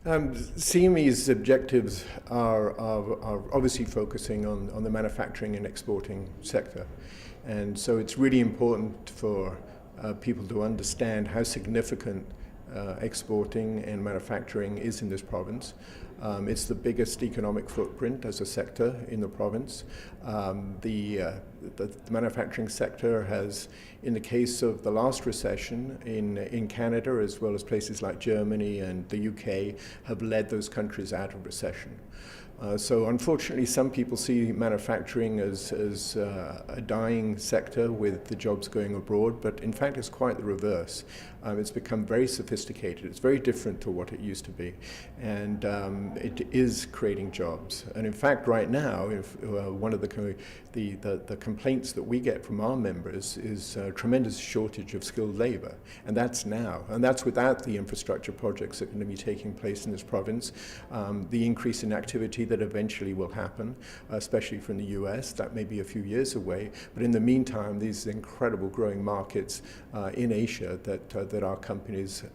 CME's objectives are obviously focusing on the manufacturing and exporting sector. And so it's really important for people to understand how significant exporting and manufacturing is in this province. It's the biggest economic footprint as a sector in the province. The manufacturing sector has, in the case of the last recession in Canada, as well as places like Germany and the UK, have led those countries out of recession. So unfortunately, some people see manufacturing as a dying sector with the jobs going abroad, but in fact it's quite the reverse. It's become very sophisticated. It's very different to what it used to be, and it is creating jobs. And in fact, right now, one of the complaints that we get from our members is a tremendous shortage of skilled labor, and that's now. And that's without the infrastructure projects that are going to be taking place in this province, the increase in activity that eventually will happen, especially from the US. That may be a few years away, but in the meantime, these incredible growing markets in Asia that our companies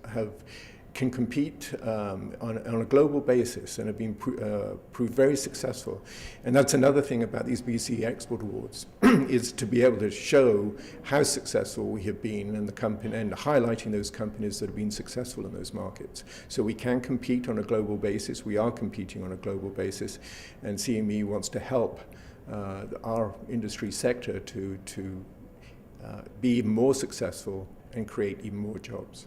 can compete on a global basis and have been proved very successful. And that's another thing about these BC Export Awards, is to be able to show how successful we have been and highlighting those companies that have been successful in those markets. So we can compete on a global basis. We are competing on a global basis, and CME wants to help our industry sector to be even more successful and create even more jobs.